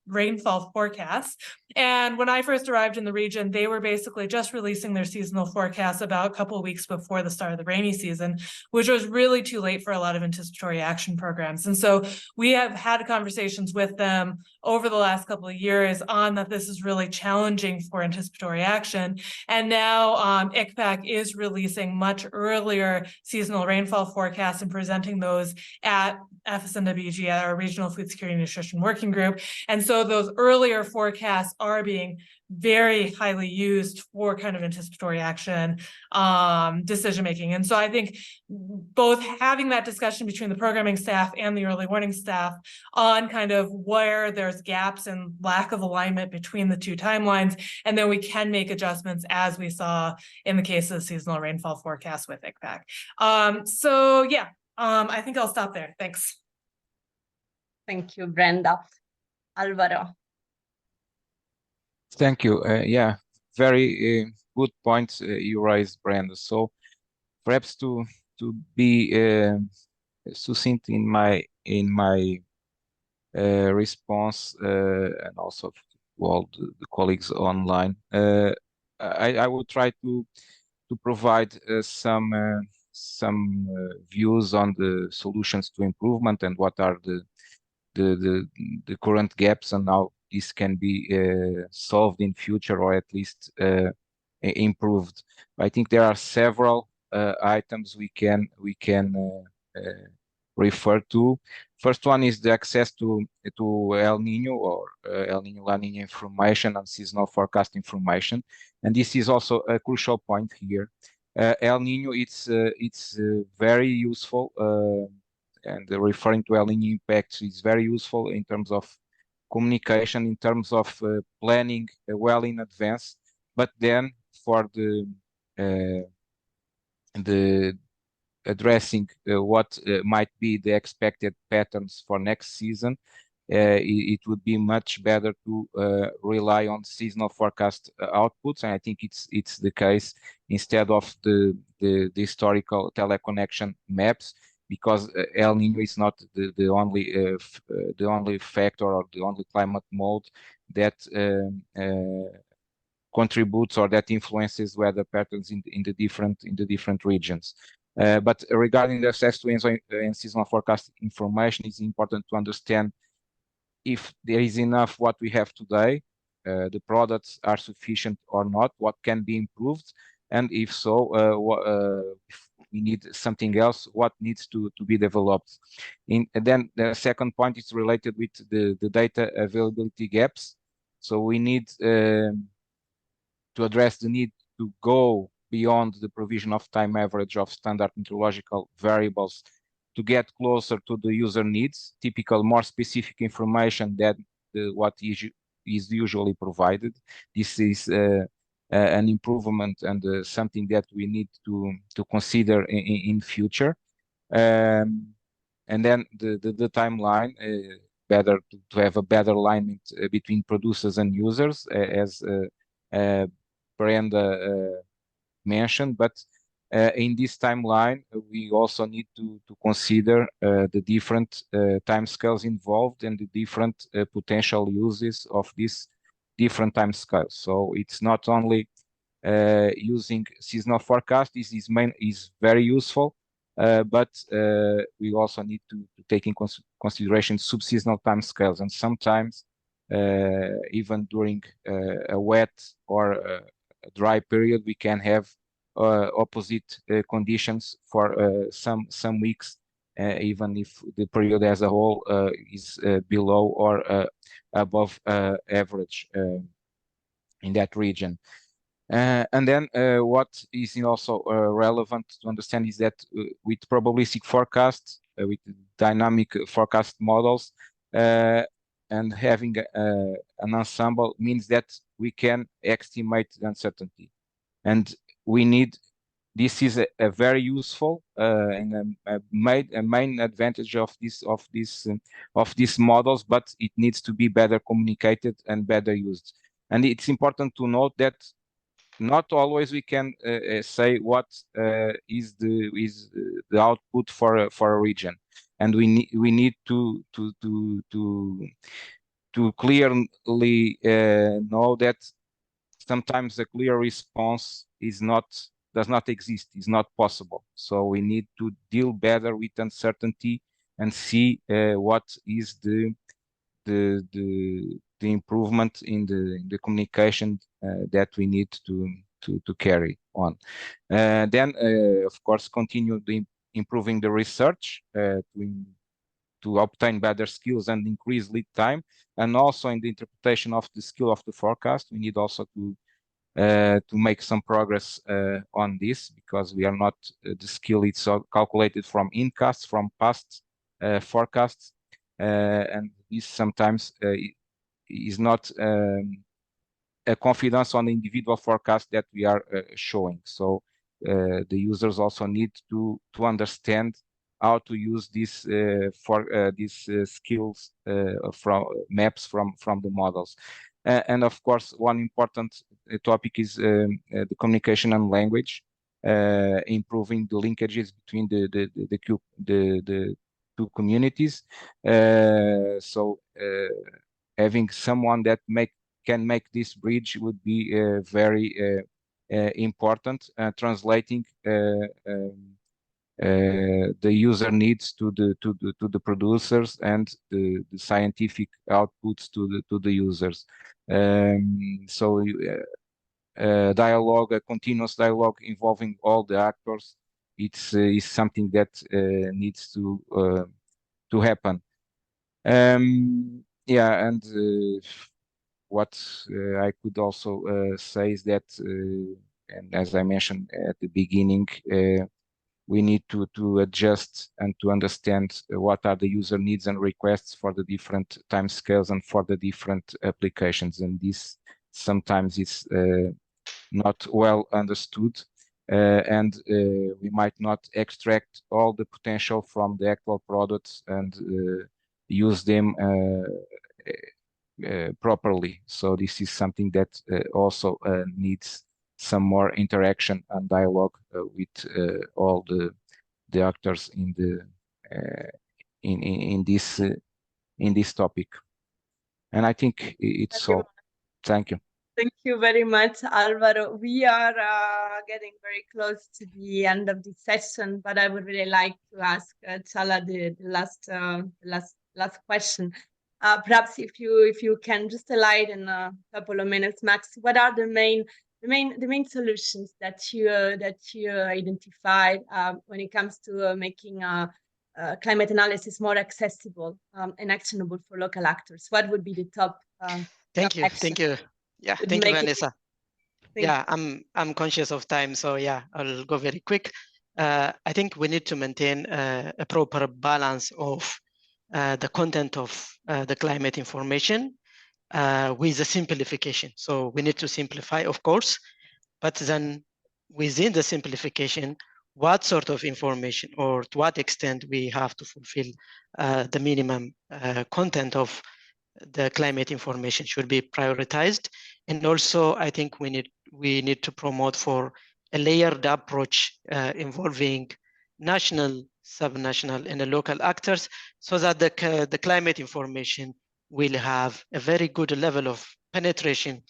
rainfall forecasts. And when I first arrived in the region, they were basically just releasing their seasonal forecasts about a couple of weeks before the start of the rainy season, which was really too late for a lot of anticipatory action programs. And so we have had conversations with them over the last couple of years on that this is really challenging for anticipatory action. And now ICPAC is releasing much earlier seasonal rainfall forecasts and presenting those at FSNWG, at our Regional Food Security and Nutrition Working Group. And so those earlier forecasts are being very highly used for kind of anticipatory action decision making. And so I think both having that discussion between the programming staff and the early warning staff on kind of where there's gaps and lack of alignment between the two timelines, and then we can make adjustments as we saw in the case of the seasonal rainfall forecast with ICPAC. So yeah, I think I'll stop there. Thanks.
Thank you, Brenda. Alvaro.
Thank you. Yeah, very good points you raised, Brenda. So perhaps to be succinct in my response and also to all the colleagues online, I will try to provide some views on the solutions to improvement and what are the current gaps and how this can be solved in future or at least improved. I think there are several items we can refer to. First one is the access to El Nino or El Nino La Nina information and seasonal forecast information, and this is also a crucial point here. El Nino, it's very useful, and referring to El Nino impacts is very useful in terms of communication, in terms of planning well in advance. But then for the addressing what might be the expected patterns for next season, it would be much better to rely on seasonal forecast outputs, and I think it's the case instead of the historical teleconnection maps, because El Nino is not the only factor or the only climate mode that contributes or that influences weather patterns in the different regions. But regarding the access to and seasonal forecast information, it's important to understand if there is enough what we have today, the products are sufficient or not, what can be improved, and if so, if we need something else, what needs to be developed. And then the second point is related with the data availability gaps. So we need to address the need to go beyond the provision of time average of standard meteorological variables to get closer to the user needs, typical more specific information than what is usually provided. This is an improvement and something that we need to consider in future. And then the timeline, better to have a better alignment between producers and users, as Brenda mentioned, but in this timeline, we also need to consider the different timescales involved and the different potential uses of these different timescales. So it's not only using seasonal forecast. This is very useful, but we also need to take in consideration subseasonal timescales, and sometimes even during a wet or a dry period, we can have opposite conditions for some weeks, even if the period as a whole is below or above average in that region. And then what is also relevant to understand is that with probabilistic forecasts, with dynamic forecast models, and having an ensemble means that we can estimate the uncertainty. And we need, this is a very useful and a main advantage of these models, but it needs to be better communicated and better used. And it's important to note that not always we can say what is the output for a region, and we need to clearly know that sometimes a clear response does not exist, is not possible. So we need to deal better with uncertainty and see what is the improvement in the communication that we need to carry on. Then, of course, continue improving the research to obtain better skills and increase lead time, and also in the interpretation of the skill of the forecast. We need also to make some progress on this, because we are not the skill it's calculated from incasts, from past forecasts, and this sometimes is not a confidence on the individual forecast that we are showing. So the users also need to understand how to use these skills from maps from the models. And of course, one important topic is the communication and language, improving the linkages between the two communities. So having someone that can make this bridge would be very important, translating the user needs to the producers and the scientific outputs to the users. So dialogue, a continuous dialogue involving all the actors is something that needs to happen. Yeah, and what I could also say is that, and as I mentioned at the beginning, we need to adjust and to understand what are the user needs and requests for the different timescales and for the different applications. And this sometimes is not well understood, and we might not extract all the potential from the actual products and use them properly. So this is something that also needs some more interaction and dialogue with all the actors in the in this topic. And I think it's all. Thank you.
Thank you very much, Alvaro. We are getting very close to the end of the session, but I would really like to ask Chala the last question. Perhaps if you can just highlight in a couple of minutes max, what are the main solutions that you identified when it comes to making climate analysis more accessible and actionable for local actors? What would be the top?
Thank you. Yeah, thank you, Vanessa. Yeah, I'm conscious of time, so yeah, I'll go very quick. I think we need to maintain a proper balance of the content of the climate information with the simplification. So we need to simplify, of course, but then within the simplification, what sort of information or to what extent we have to fulfill the minimum content of the climate information should be prioritized. And also, I think we need to promote for a layered approach involving national, subnational, and local actors, so that the climate information will have a very good level of penetration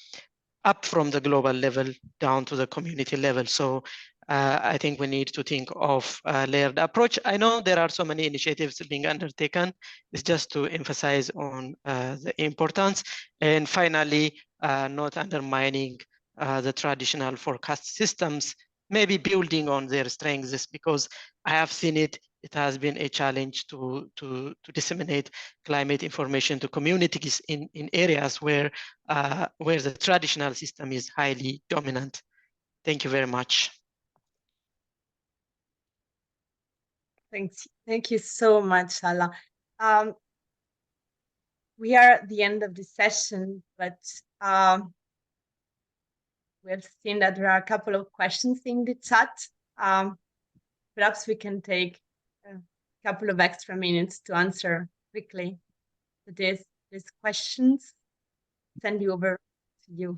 up from the global level down to the community level. So I think we need to think of a layered approach. I know there are so many initiatives being undertaken. It's just to emphasize on the importance. And finally, not undermining the traditional forecast systems, maybe building on their strengths, because I have seen it. It has been a challenge to disseminate climate information to communities in areas where the traditional system is highly dominant. Thank you very much.
Thank you so much, Ala. We are at the end of the session, but we have seen that there are a couple of questions in the chat. Perhaps we can take a couple of extra minutes to answer quickly these questions. Send you over to you.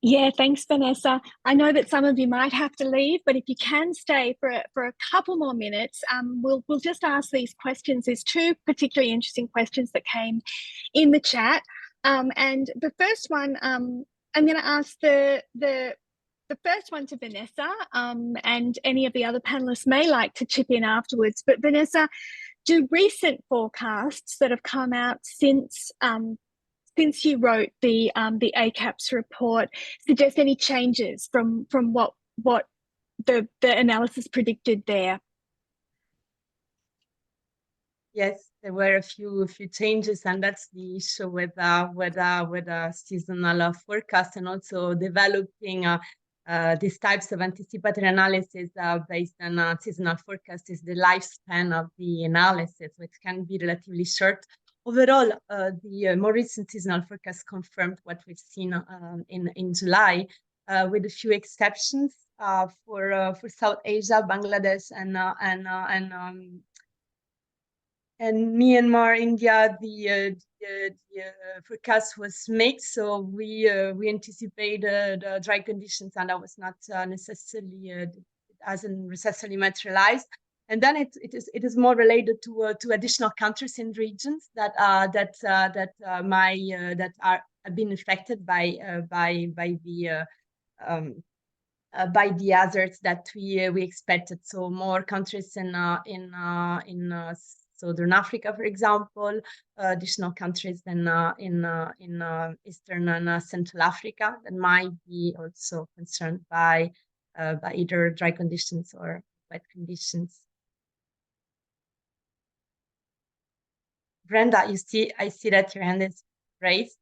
Yeah, thanks, Vanessa. I know that some of you might have to leave, but if you can stay for a couple more minutes, we'll just ask these questions. There's two particularly interesting questions that came in the chat, and the first one, I'm going to ask the first one to Vanessa, and any of the other panelists may like to chip in afterwards. But Vanessa, do recent forecasts that have come out since you wrote the ACAPS report suggest any changes from what the analysis predicted there?
Yes, there were a few changes, and that's the issue with seasonal forecast, and also developing these types of anticipatory analysis based on seasonal forecast is the lifespan of the analysis, which can be relatively short. Overall, the more recent seasonal forecast confirmed what we've seen in July, with a few exceptions for South Asia, Bangladesh, and Myanmar, India. The forecast was mixed, so we anticipated dry conditions, and that was not necessarily hasn't necessarily materialized. And then it is more related to additional countries and regions that have been affected by the hazards that we expected. So more countries in Southern Africa, for example, additional countries in Eastern and Central Africa that might be also concerned by either dry conditions or wet conditions. Brenda, I see that your hand is raised.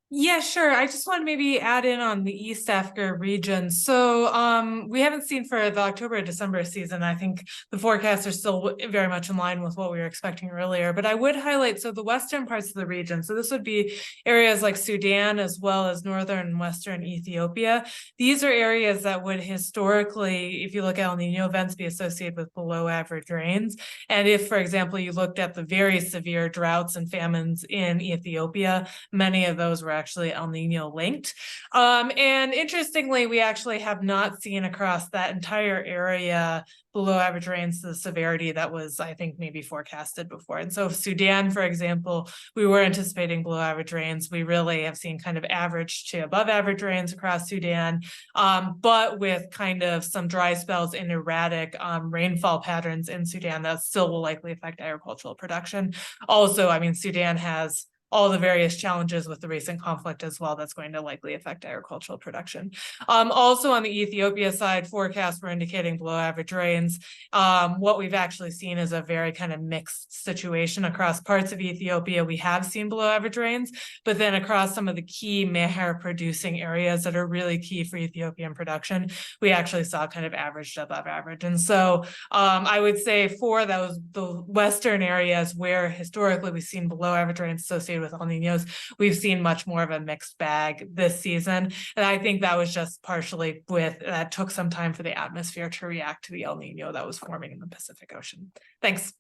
Yeah, sure. I just want to maybe add in on the East Africa region. So we haven't seen for the October-December season. I think the forecasts are still very much in line with what we were expecting earlier. But I would highlight, so the western parts of the region. So this would be areas like Sudan as well as northern and western Ethiopia. These are areas that would historically, if you look at El Nino events, be associated with below average rains. And if, for example, you looked at the very severe droughts and famines in Ethiopia, many of those were actually El Nino linked. And interestingly, we actually have not seen across that entire area below average rains to the severity that was, I think, maybe forecasted before. And so Sudan, for example, we were anticipating below average rains. We really have seen kind of average to above average rains across Sudan, but with kind of some dry spells and erratic rainfall patterns in Sudan that still will likely affect agricultural production. Also, I mean, Sudan has all the various challenges with the recent conflict as well that's going to likely affect agricultural production. Also on the Ethiopia side, forecasts were indicating below average rains. What we've actually seen is a very kind of mixed situation across parts of Ethiopia. We have seen below average rains, but then across some of the key meher producing areas that are really key for Ethiopian production, we actually saw kind of averaged above average. And so I would say for the western areas where historically we've seen below average rains associated with El Niños, we've seen much more of a mixed bag this season. And I think that was just partially that took some time for the atmosphere to react to the El Nino that was forming in the Pacific Ocean. Thanks.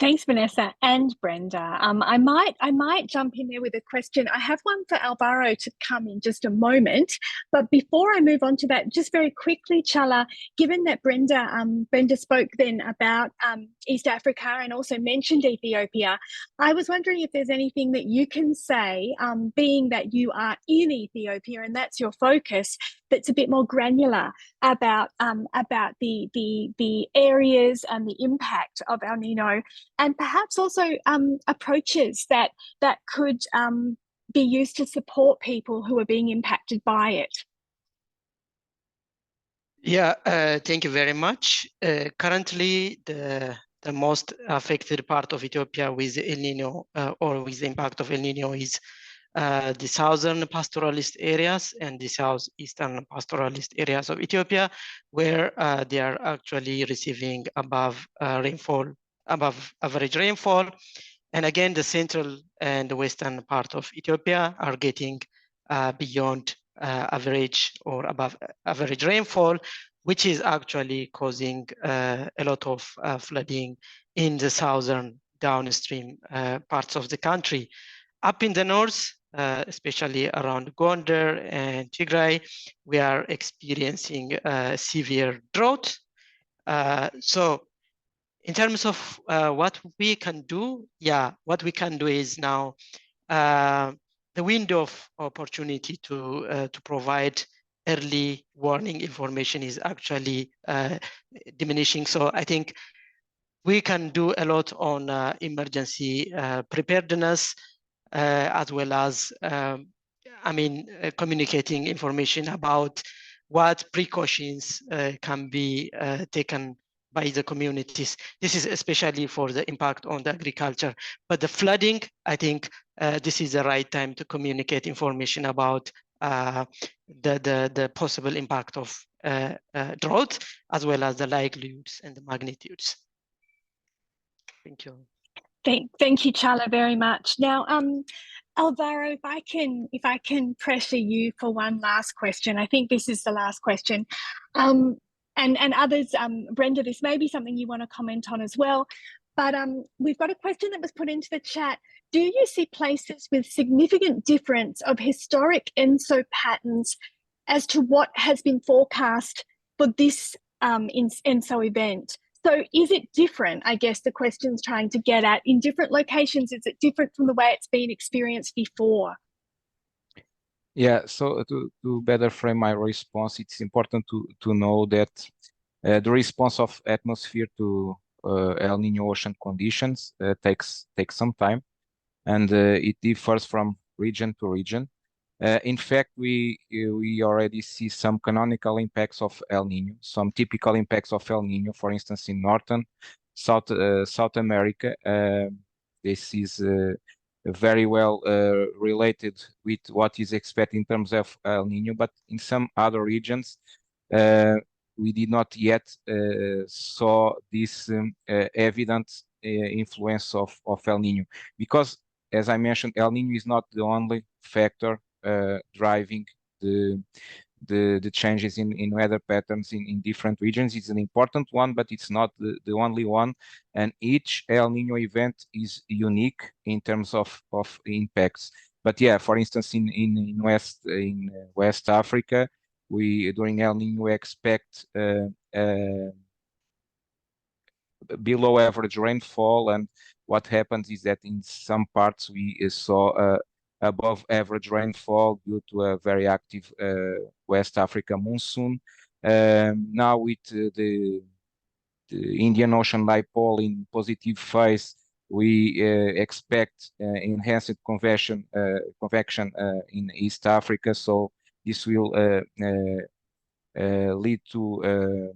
Thanks, Vanessa and Brenda. I might jump in there with a question. I have one for Alvaro to come in just a moment, but before I move on to that, just very quickly, Chala, given that Brenda spoke then about East Africa and also mentioned Ethiopia, I was wondering if there's anything that you can say, being that you are in Ethiopia and that's your focus, that's a bit more granular about the areas and the impact of El Nino, and perhaps also approaches that could be used to support people who are being impacted by it.
Yeah, thank you very much. Currently, the most affected part of Ethiopia with El Nino or with the impact of El Nino is the southern pastoralist areas and the southeastern pastoralist areas of Ethiopia, where they are actually receiving above average rainfall. And again, the central and the western part of Ethiopia are getting beyond average or above average rainfall, which is actually causing a lot of flooding in the southern downstream parts of the country. Up in the north, especially around Gondar and Tigray, we are experiencing severe drought. So in terms of what we can do, what we can do is now the window of opportunity to provide early warning information is actually diminishing. So I think we can do a lot on emergency preparedness, as well as communicating information about what precautions can be taken by the communities. This is especially for the impact on the agriculture. But the flooding, I think this is the right time to communicate information about the possible impact of drought, as well as the likelihoods and the magnitudes. Thank you.
Thank you, Chala, very much. Now, Alvaro, if I can pressure you for one last question. I think this is the last question. And others, Brenda, this may be something you want to comment on as well. But we've got a question that was put into the chat. Do you see places with significant difference of historic ENSO patterns as to what has been forecast for this ENSO event? So is it different, I guess the question's trying to get at, in different locations? Is it different from the way it's been experienced before?
Yeah, so to better frame my response, it's important to know that the response of atmosphere to El Nino ocean conditions takes some time, and it differs from region to region. In fact, we already see some canonical impacts of El Nino, some typical impacts of El Nino, for instance, in northern South America. This is very well related with what is expected in terms of El Nino, but in some other regions, we did not yet saw this evident influence of El Nino, because, as I mentioned, El Nino is not the only factor driving the changes in weather patterns in different regions. It's an important one, but it's not the only one. And each El Nino event is unique in terms of impacts. But yeah, for instance, in West Africa, we during El Nino expect below average rainfall, and what happens is that in some parts we saw above average rainfall due to a very active West Africa monsoon. Now with the Indian Ocean dipole in positive phase, we expect enhanced convection in East Africa. So this will lead to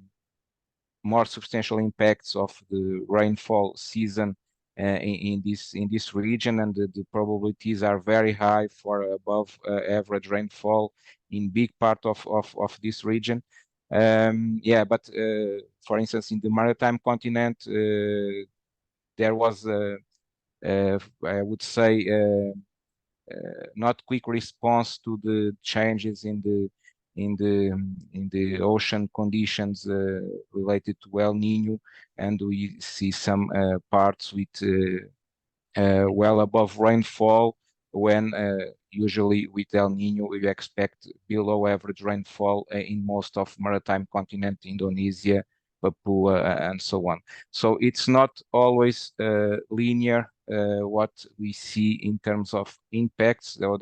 more substantial impacts of the rainfall season in this region, and the probabilities are very high for above average rainfall in big part of this region. Yeah, but for instance, in the maritime continent, there was I would say not quick response to the changes in the ocean conditions related to El Nino, and we see some parts with well above rainfall, when usually with El Nino we expect below average rainfall in most of maritime continent, Indonesia, Papua, and so on. So it's not always linear what we see in terms of impacts, though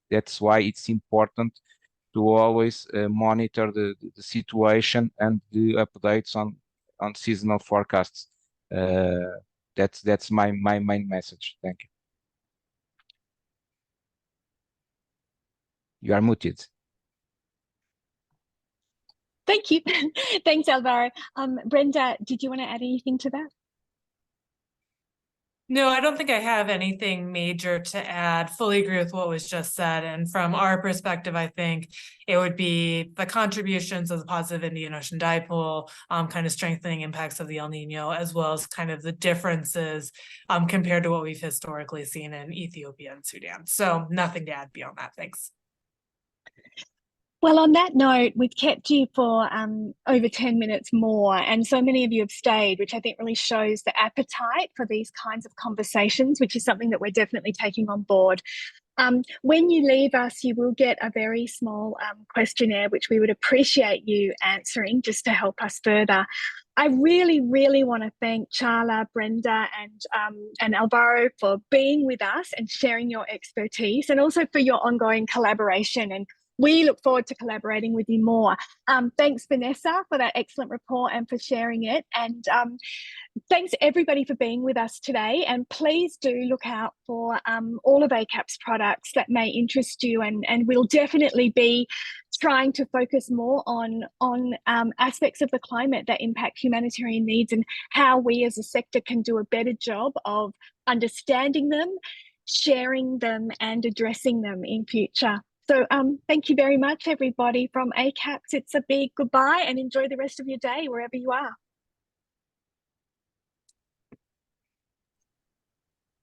that's why it's important to always monitor the situation and the updates on seasonal forecasts. That's my main message. Thank you. You are muted.
Thank you. Thanks, Alvaro. Brenda, did you want to add anything to that?
No, I don't think I have anything major to add. Fully agree with what was just said. And from our perspective, I think it would be the contributions of the positive Indian Ocean dipole, kind of strengthening impacts of the El Nino, as well as kind of the differences compared to what we've historically seen in Ethiopia and Sudan. So nothing to add beyond that. Thanks.
Well, on that note, we've kept you for over 10 minutes more, and so many of you have stayed, which I think really shows the appetite for these kinds of conversations, which is something that we're definitely taking on board. When you leave us, you will get a very small questionnaire, which we would appreciate you answering just to help us further. I really, really want to thank Charla, Brenda, and Alvaro for being with us and sharing your expertise, and also for your ongoing collaboration. And we look forward to collaborating with you more. Thanks, Vanessa, for that excellent report and for sharing it. And thanks everybody for being with us today. And please do look out for all of ACAP's products that may interest you. And we'll definitely be trying to focus more on aspects of the climate that impact humanitarian needs, and how we as a sector can do a better job of understanding them, sharing them, and addressing them in future. So thank you very much, everybody. From ACAPS, it's a big goodbye, and enjoy the rest of your day wherever you are.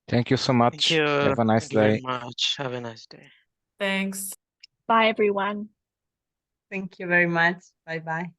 Thank you so much.
Thank you.
Have a nice
Thank you very
day.
much. Have a nice day.
Thanks.
Bye, everyone.
Thank you very much. Bye-bye.